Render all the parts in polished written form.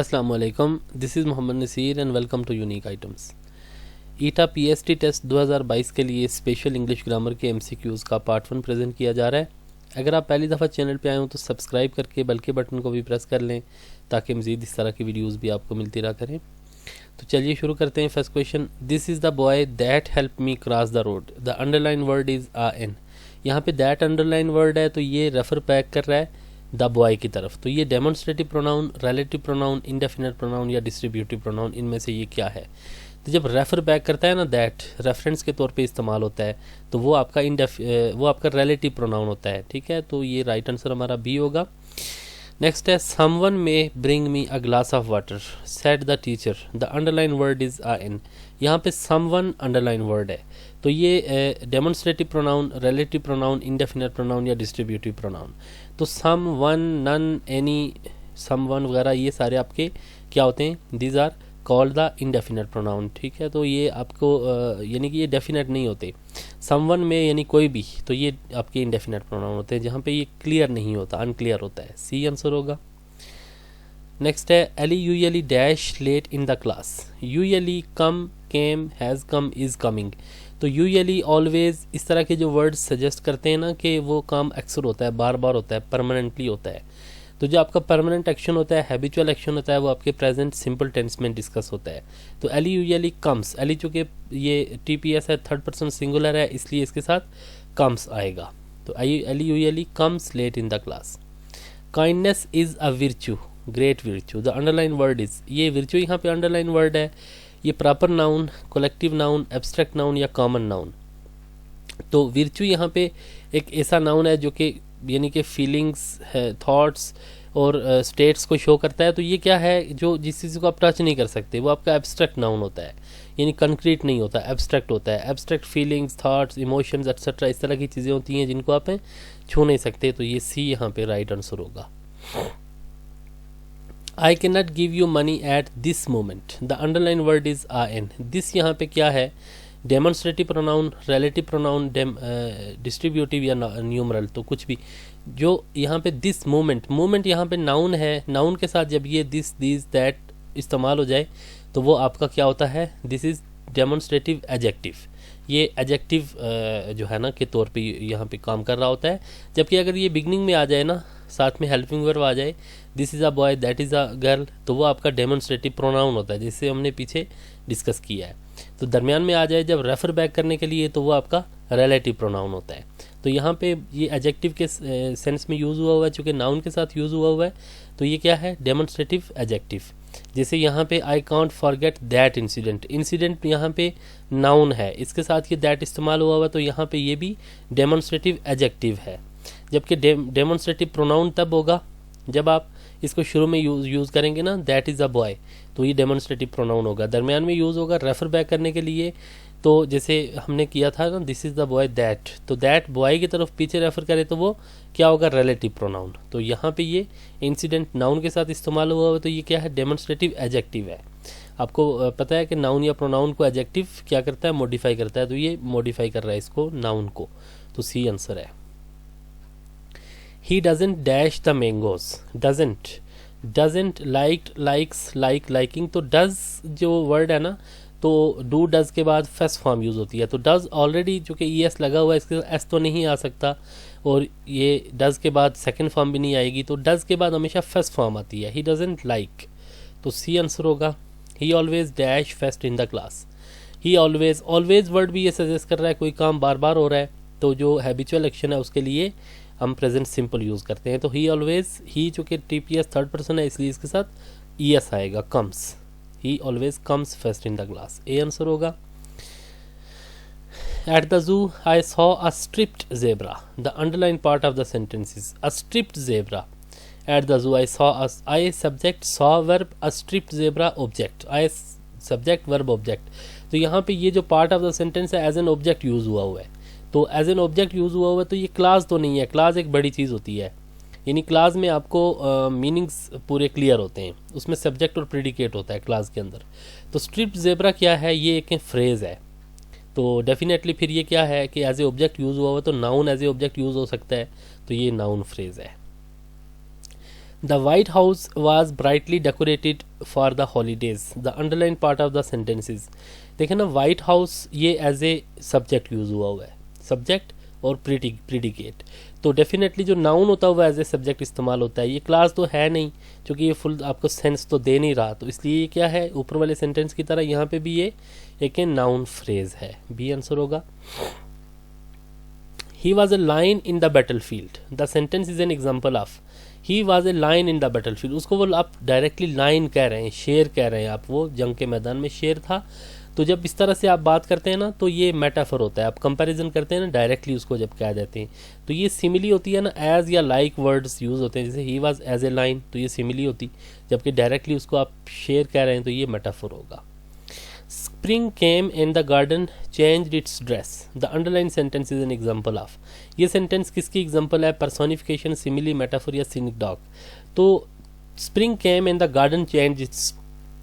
अस्सलाम वालेकुम, this is Mohammad Naseer and welcome to unique items. ETEA PST test 2022 के लिए स्पेशल इंग्लिश ग्रामर के एमसीक्यूज़ का पार्ट 1 प्रेजेंट किया जा रहा है। अगर आप पहली दफ़ा चैनल पे आए हो तो सब्सक्राइब करके बेल के बटन को भी प्रेस कर लें ताकि मज़ीद इस तरह की वीडियोज़ भी आपको मिलती रहा करें। तो चलिए शुरू करते हैं। First question, this is the boy that help me cross the road. The underline word is a n. यहाँ पे दैट अंडरलाइन वर्ड है तो ये रेफर बैक कर रहा है द बॉय की तरफ। तो ये demonstrative pronoun, relative pronoun, indefinite pronoun या डिस्ट्रीब्यूटिव प्रोनाउन, इनमें से ये क्या है? तो जब रेफर बैक करता है ना, दैट रेफरेंस के तौर पे इस्तेमाल होता है तो वो आपका रिलेटिव प्रोनाउन होता है। ठीक है, तो ये राइट आंसर हमारा बी होगा। नेक्स्ट है, someone may bring me a glass of water said the teacher. The underline word is आ इन। यहाँ पे समवन अंडरलाइन वर्ड है तो ये demonstrative pronoun, relative pronoun, indefinite pronoun या डिस्ट्रीब्यूटिव प्रोनाउन। तो some, one, none, any, someone वगैरह ये सारे आपके क्या होते हैं? These are called the indefinite pronoun. ठीक है, तो ये आपको यानी कि ये डेफिनेट नहीं होते। समवन में यानी कोई भी, तो ये आपके इंडेफिनेट प्रोनाउन होते हैं जहाँ पे ये क्लियर नहीं होता, अनक्लियर होता है। सी आंसर होगा। नेक्स्ट है, Ally usually dash late in the class. Usually, come, came, has come, is coming. तो यूजुअली, ऑलवेज, इस तरह के जो वर्ड्स सजेस्ट करते हैं ना कि वो काम अक्सर होता है, बार बार होता है, परमानेंटली होता है। तो जो आपका परमानेंट एक्शन होता है, हैबिचुअल एक्शन होता है, वो आपके प्रेजेंट सिंपल टेंस में डिस्कस होता है। तो एली यूजुअली कम्स, एली चूँकि ये टीपीएस है, थर्ड पर्सन सिंगुलर है, इसलिए इसके साथ कम्स आएगा। तो Ally usually comes late in the class. Kindness is a virtue, great virtue. The underline word is, ये विर्चू यहाँ पे अंडरलाइन वर्ड है। ये proper noun, collective noun, abstract noun या कॉमन नाउन। तो विर्चू यहाँ पे एक ऐसा नाउन है जो कि यानी कि फीलिंग्स, थॉट्स और स्टेट्स को शो करता है। तो ये क्या है? जो जिस चीज़ को आप टच नहीं कर सकते वो आपका एब्स्ट्रैक्ट नाउन होता है, यानी कंक्रीट नहीं होता, एब्स्ट्रैक्ट होता है। Abstract feelings, thoughts, emotions etcetera इस तरह की चीज़ें होती हैं जिनको आप छू नहीं सकते। तो ये सी यहाँ पे राइट आंसर होगा। I can not give you money at this moment. The underline word is a n. This यहाँ पे क्या है? Demonstrative pronoun, relative pronoun, distributive या न्यूमरल, तो कुछ भी। जो यहाँ पे दिस मोमेंट, मोमेंट यहाँ पे नाउन है। नाउन के साथ जब ये दिस, दिस, दैट इस्तेमाल हो जाए तो वो आपका क्या होता है? This is demonstrative adjective. ये एडजेक्टिव जो है ना के तौर पे यहाँ पे काम कर रहा होता है। जबकि अगर ये बिगनिंग में आ जाए ना, साथ में हेल्पिंग वर्ब आ जाए, this is a boy, that is a girl, तो वो आपका डेमोन्स्ट्रेटिव प्रोनाउन होता है जिससे हमने पीछे डिस्कस किया है। तो दरमियान में आ जाए जब रेफर बैक करने के लिए तो वो आपका रिलेटिव प्रोनाउन होता है। तो यहाँ पे ये एडजेक्टिव के सेंस में यूज़ हुआ है, चूँकि नाउन के साथ यूज़ हुआ है तो ये क्या है? Demonstrative adjective. जैसे यहाँ पे I can't forget that incident. Incident यहाँ पे नाउन है, इसके साथ ये दैट इस्तेमाल हुआ तो यहाँ पे ये भी डेमोन्स्ट्रेटिव एडजेक्टिव है। जबकि डेमोन्स्ट्रेटिव प्रोनाउन तब होगा जब आप इसको शुरू में यूज़ करेंगे ना, दैट इज़ अ बॉय, तो ये डेमोन्स्ट्रेटिव प्रोनाउन होगा। दरमियान में यूज़ होगा रेफर बैक करने के लिए। तो जैसे हमने किया था ना, this is the boy that, तो दैट बॉय की तरफ पीछे रेफर करे तो वो क्या होगा? Relative pronoun. तो यहाँ पे ये इंसिडेंट नाउन के साथ इस्तेमाल हुआ तो ये क्या है? डेमोन्स्ट्रेटिव एडजेक्टिव है। आपको पता है कि नाउन या प्रोनाउन को एडजेक्टिव क्या करता है? मॉडिफाई करता है। तो ये मॉडिफाई कर रहा है इसको, नाउन को। तो सी आंसर है। He doesn't dash the mangoes. Doesn't, liked, likes, liking. तो डज जो वर्ड है ना, तो डू डज के बाद फर्स्ट फॉर्म यूज़ होती है। तो डज ऑलरेडी जो कि ई एस लगा हुआ है, इसके एस तो नहीं आ सकता, और ये डज के बाद सेकंड फॉर्म भी नहीं आएगी। तो डज के बाद हमेशा फर्स्ट फॉर्म आती है। ही डजेंट लाइक, तो सी आंसर होगा। ही always dash first in the class. He always, always word भी ये सजेस्ट कर रहा है कोई काम बार बार हो रहा है, तो जो हैबिचुअल एक्शन है उसके लिए हम प्रेजेंट सिंपल यूज़ करते हैं। तो ही ऑलवेज, ही चूँकि टीपीएस थर्ड पर्सन है इसलिए इसके साथ ई एस आएगा, comes. He always comes first in the class. A answer होगा। At the zoo I saw a striped zebra. The underline part of the sentence is a striped zebra. At the zoo I saw a, I subject, saw verb, a striped zebra object. I subject, verb, object. तो यहाँ पे ये जो part of the sentence है as an object use हुआ है। तो as an object use हुआ तो ये क्लास तो नहीं है। क्लास एक बड़ी चीज़ होती है, यानी क्लास में आपको मीनिंग्स पूरे क्लियर होते हैं, उसमें सब्जेक्ट और प्रेडिकेट होता है क्लास के अंदर। तो स्ट्रिप्ड जेब्रा क्या है? ये एक फ्रेज़ है। तो डेफिनेटली फिर ये क्या है कि एज ए ऑब्जेक्ट यूज़ हुआ तो noun as a object use हो सकता है, तो ये नाउन फ्रेज़ है। The White House was brightly decorated for the holidays. The underline part of the sentences, देखें ना, वाइट हाउस ये एज ए सब्जेक्ट यूज हुआ है, सब्जेक्ट और प्रीडिकेट। तो डेफिनेटली जो नाउन होता है वो एज ए सब्जेक्ट इस्तेमाल होता है। ये क्लास तो है नहीं, क्योंकि ये फुल आपको सेंस तो दे नहीं रहा, तो इसलिए ये क्या है, ऊपर वाले सेंटेंस की तरह यहाँ पे भी ये एक नाउन फ्रेज है। बी आंसर होगा। He was a lion in the battlefield. The sentence is an example of he was a lion in the battlefield. उसको वो आप डायरेक्टली लाइन कह रहे हैं, शेर कह रहे हैं आप, वो जंग के मैदान में शेर था। तो जब इस तरह से आप बात करते हैं ना, तो ये मेटाफर होता है। आप कंपैरिजन करते हैं ना डायरेक्टली उसको जब कह देते हैं, तो ये सिमिली होती है ना, एज या लाइक वर्ड्स यूज होते हैं। जैसे ही वाज एज ए लाइन, तो ये सिमिली होती, जबकि डायरेक्टली उसको आप शेर कह रहे हैं तो ये मेटाफर होगा। Spring came and the garden changed its dress. The underlined sentence is an example of. ये सेंटेंस किसकी एग्जाम्पल है, पर्सोनिफिकेशन, सिमिली, मेटाफर या सिनोडॉक। तो spring came and the garden change it's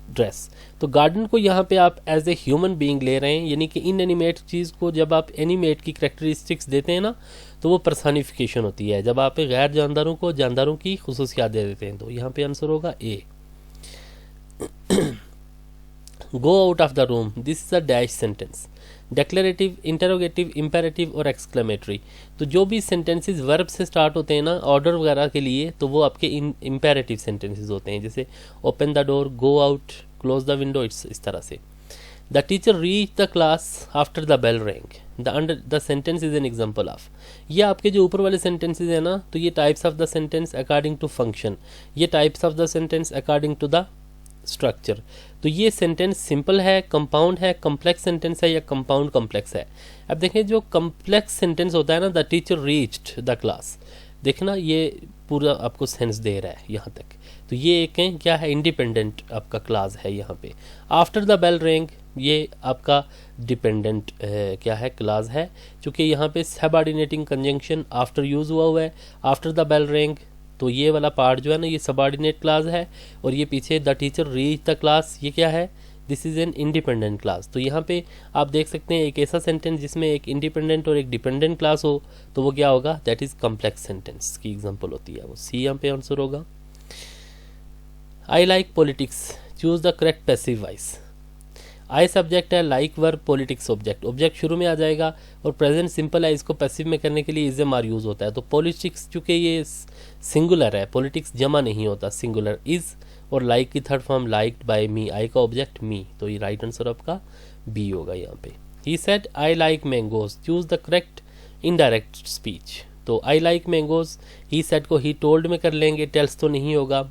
dress, तो गार्डन को यहाँ पे आप एज ए ह्यूमन बीइंग ले रहे हैं, यानी कि इन एनिमेट चीज़ को जब आप एनिमेट की करेक्टरिस्टिक्स देते हैं ना, तो वो पर्सोनिफिकेशन होती है। जब आप गैर जानदारों को जानदारों की खुसूसियात दे देते हैं, तो यहाँ पे आंसर होगा ए। Go out of the room. This is a dash sentence. Declarative, interrogative, imperative और exclamatory। तो जो भी sentences verb से start होते हैं ना ऑर्डर वगैरह के लिए, तो वो आपके imperative sentences होते हैं। जैसे open the door, go out, close the window, इस तरह से। The teacher reached the class after the bell rang. The sentence is an example of। ये आपके जो ऊपर वाले sentences है ना, तो ये types of the sentence according to function, ये types of the sentence according to the structure. तो ये सेंटेंस सिंपल है, कंपाउंड है, कॉम्प्लेक्स सेंटेंस है या कंपाउंड कॉम्प्लेक्स है। अब देखें जो कॉम्प्लेक्स सेंटेंस होता है ना, the teacher reached the class, देखना ये पूरा आपको सेंस दे रहा है यहाँ तक। तो ये एक है क्या है, इंडिपेंडेंट आपका क्लास है यहाँ पे। आफ्टर द बेल रिंग, ये आपका डिपेंडेंट क्या है, क्लास है, क्योंकि यहाँ पे सबऑर्डिनेटिंग कंजंक्शन आफ्टर यूज हुआ है। आफ्टर द बेल रिंग, तो ये वाला पार्ट जो है ना, ये सबऑर्डिनेट क्लास है, और ये पीछे the teacher reach the class, ये क्या है, this is an independent class. तो यहाँ पे आप देख सकते हैं एक ऐसा सेंटेंस जिसमें एक इंडिपेंडेंट और एक डिपेंडेंट क्लास हो, तो वो क्या होगा, दैट इज कॉम्प्लेक्स सेंटेंस की एग्जांपल होती है वो। सी यहाँ पे आंसर होगा। I like politics, choose the correct passive voice. I subject है, like verb, politics object. Object शुरू में आ जाएगा और प्रेजेंट सिंपल है, इसको पैसिव में करने के लिए इज एम आर यूज होता है। तो पॉलिटिक्स चूंकि ये सिंगुलर है, पॉलिटिक्स जमा नहीं होता, सिंगुलर इज, और लाइक की थर्ड फॉर्म लाइक्ड बाय मी, आई का ऑब्जेक्ट मी, तो ये राइट आंसर आपका बी होगा यहाँ पे। He said I like mangoes, choose the correct indirect speech. तो I like mangoes, he said को ही टोल्ड में कर लेंगे, टेल्स तो नहीं होगा,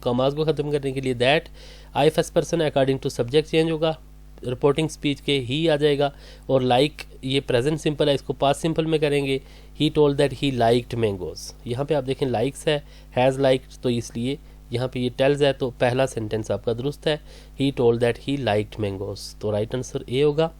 कमाज को खत्म करने के लिए that. I first person according to subject change होगा, रिपोर्टिंग स्पीच के ही आ जाएगा, और लाइक ये प्रेजेंट सिंपल है, इसको पास्ट सिंपल में करेंगे। He told that he liked mangoes, यहाँ पे आप देखें लाइक्स है, हैज़ लाइक्ड, तो इसलिए यहाँ पे ये टेल्स है, तो पहला सेंटेंस आपका दुरुस्त है, he told that he liked mangoes, तो राइट आंसर ए होगा।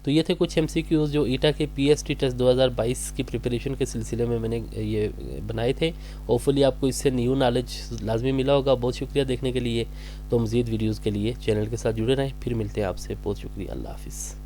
तो ये थे कुछ एमसीक्यूज जो ईटा के पीएसटी टेस्ट 2022 की प्रिपरेशन के सिलसिले में मैंने ये बनाए थे। होपफुली आपको इससे न्यू नॉलेज लाजमी मिला होगा। बहुत शुक्रिया देखने के लिए। तो मज़ीद वीडियोज़ के लिए चैनल के साथ जुड़े रहें। फिर मिलते हैं आपसे। बहुत शुक्रिया। अल्लाह हाफिज़।